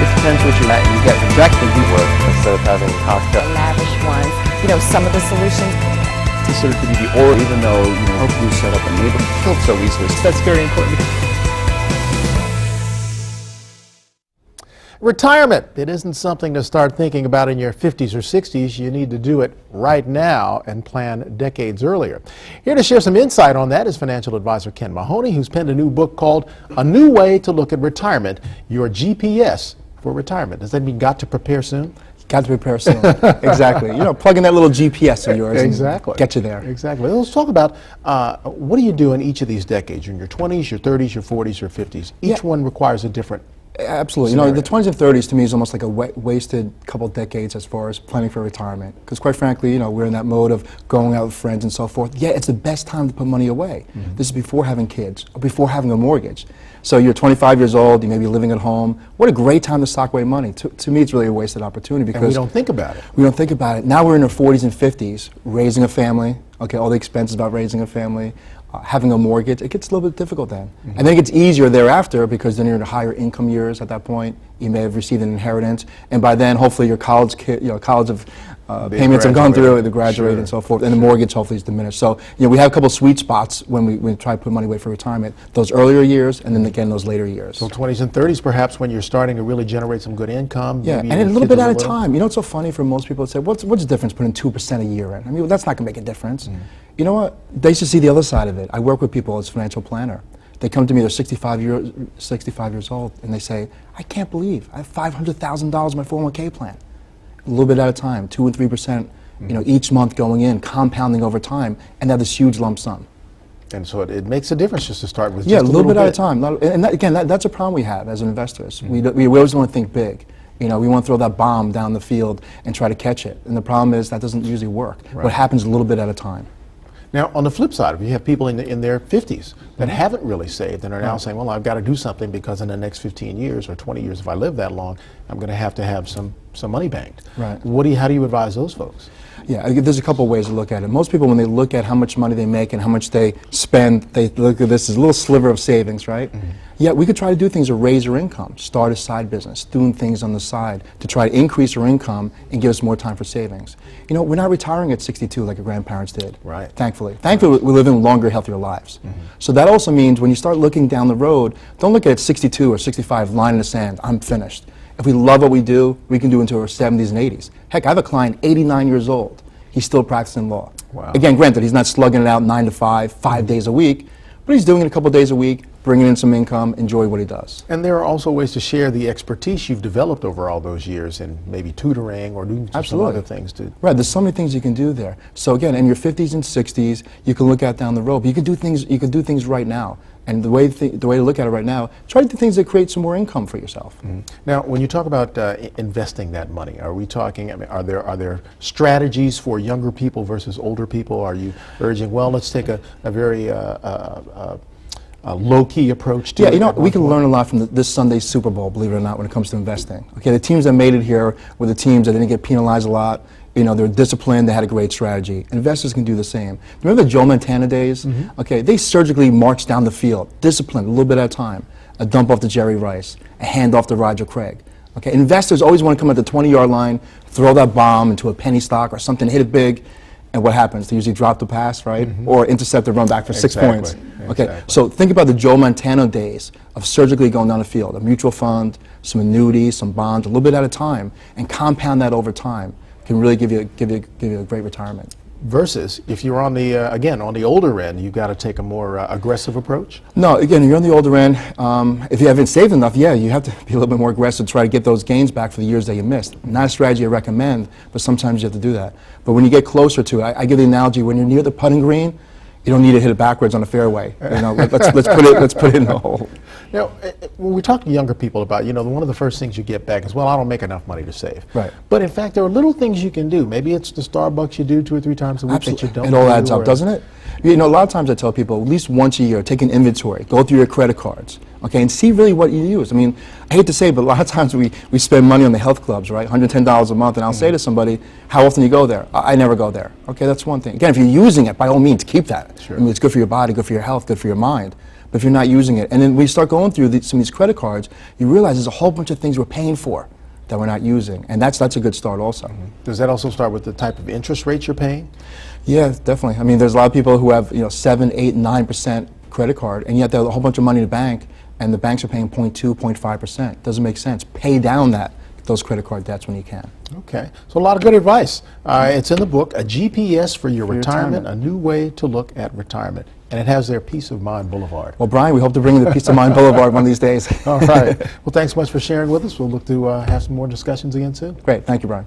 It depends what you get rejected with instead of having cocktail. Lavish ones, you know, some of the solutions. Considered to be the or even though, you know, you set up a neighborhood killed so easily. That's very important. Retirement, it isn't something to start thinking about in your 50s or 60s. You need to do it right now and plan decades earlier. Here to share some insight on that is financial advisor Ken Mahoney, who's penned a new book called A New Way to Look at Retirement, Your GPS for Retirement. Does that mean got to prepare soon? Got to prepare soon. Exactly. You know, plug in that little GPS of yours exactly. and get you there. Exactly. Let's talk about what do you do in each of these decades? You're in your 20s, your 30s, your 40s, or 50s. Each one requires a different Absolutely. scenario. You know, the 20s and 30s to me is almost like a wasted couple decades as far as planning for retirement. Because quite frankly, you know, we're in that mode of going out with friends and so forth. Yeah, it's the best time to put money away. This is before having kids, or before having a mortgage. So you're 25 years old, you may be living at home. What a great time to sock away money. To me, it's really a wasted opportunity because and we don't think about it. We don't think about it. Now we're in our 40s and 50s, raising a family, okay, all the expenses about raising a family, having a mortgage. It gets a little bit difficult then. And then it gets easier thereafter because then you're in the higher income years at that point. You may have received an inheritance, and by then hopefully your college payments have gone through, they graduate and so forth, and the mortgage hopefully is diminished. So, you know, we have a couple of sweet spots when we try to put money away for retirement, those earlier years and then again those later years. So 20s and 30s perhaps when you're starting to really generate some good income. Yeah, and a little bit at a time. You know, it's so funny for most people to say, what's the difference putting 2% a year in? I mean, that's not going to make a difference. You know what? They should see the other side of it. I work with people as a financial planner. They come to me, they're 65 years old, and they say, I can't believe I have $500,000 in my 401k plan. A little bit at a time, 2 and 3%, you know, each month going in, compounding over time, and they have this huge lump sum. And so it makes a difference just to start with Yeah, just a little bit at a time. And that's a problem we have as investors. We always want to think big. You know, we want to throw that bomb down the field and try to catch it. And the problem is that doesn't usually work. Right. What happens a little bit at a time. Now, on the flip side, if you have people in their 50s that haven't really saved and are now saying, well, I've got to do something because in the next 15 years or 20 years, if I live that long, I'm going to have some money banked. Right. How do you advise those folks? Yeah, there's a couple of ways to look at it. Most people, when they look at how much money they make and how much they spend, they look at this as a little sliver of savings, right? Yeah, we could try to do things to raise your income, start a side business, doing things on the side to try to increase our income and give us more time for savings. You know, we're not retiring at 62 like our grandparents did. Right. Thankfully. Thankfully, we're living longer, healthier lives. So that also means when you start looking down the road, don't look at 62 or 65, line in the sand, I'm finished. If we love what we do, we can do into our 70s and 80s. Heck, I have a client, 89 years old. He's still practicing law. Wow. Again, granted, he's not slugging it out 9 to 5, 5 days a week, but he's doing it a couple days a week, bringing in some income, enjoy what he does. And there are also ways to share the expertise you've developed over all those years in maybe tutoring or doing some other things too. Right, there's so many things you can do there. So again, in your 50s and 60s, you can look out down the road. But you can do things right now. And the way to look at it right now, try to do things that create some more income for yourself. Now, when you talk about investing that money, are we talking? I mean, are there strategies for younger people versus older people? Are you urging, well, let's take a very low-key approach to it? Yeah, you know, we can learn a lot from this Sunday's Super Bowl, believe it or not, when it comes to investing. Okay, the teams that made it here were the teams that didn't get penalized a lot. You know, they're disciplined, they had a great strategy. Investors can do the same. Remember the Joe Montana days? Okay, they surgically marched down the field, disciplined, a little bit at a time. A dump off to Jerry Rice, a hand off to Roger Craig. Okay, investors always want to come at the 20-yard line, throw that bomb into a penny stock or something, hit it big, and what happens? They usually drop the pass, right? Or intercept the run back for 6 points. Okay, so think about the Joe Montana days of surgically going down the field, a mutual fund, some annuities, some bonds, a little bit at a time, and compound that over time. Can really give you a great retirement. Versus if you're on the again on the older end, you've got to take a more aggressive approach. No, again, if you're on the older end, if you haven't saved enough, yeah, you have to be a little bit more aggressive to try to get those gains back for the years that you missed. Not a strategy I recommend, but sometimes you have to do that. But when you get closer to it, I give the analogy: when you're near the putting green, you don't need to hit it backwards on a fairway. You know, let's put it in the hole. Now, when we talk to younger people about, you know, one of the first things you get back is, well, I don't make enough money to save. Right. But in fact, there are little things you can do. Maybe it's the Starbucks you do 2 or 3 times a week that you don't. It all adds up, doesn't it? You know, a lot of times I tell people at least once a year, take an inventory, go through your credit cards, okay, and see really what you use. I mean, I hate to say it, but a lot of times we spend money on the health clubs, right? $110 a month, and I'll say to somebody, how often do you go there? I never go there. Okay, that's one thing. Again, if you're using it, by all means, keep that. Sure. I mean, it's good for your body, good for your health, good for your mind. But if you're not using it. And then we start going through some of these credit cards, you realize there's a whole bunch of things we're paying for that we're not using, and that's a good start also. Does that also start with the type of interest rates you're paying? Yeah, definitely. I mean, there's a lot of people who have 7, 8, 9% credit card, and yet they have a whole bunch of money in the bank, and the banks are paying 0.2, 0.5%. Doesn't make sense. Pay down those credit card debts when you can. Okay, so a lot of good advice. It's in the book, A GPS for Your Retirement, Retirement. a new way to look at retirement. And it has their Peace of Mind Boulevard. Well, Brian, we hope to bring you the Peace of Mind Boulevard one of these days. All right. Well, thanks so much for sharing with us. We'll look to have some more discussions again soon. Great. Thank you, Brian.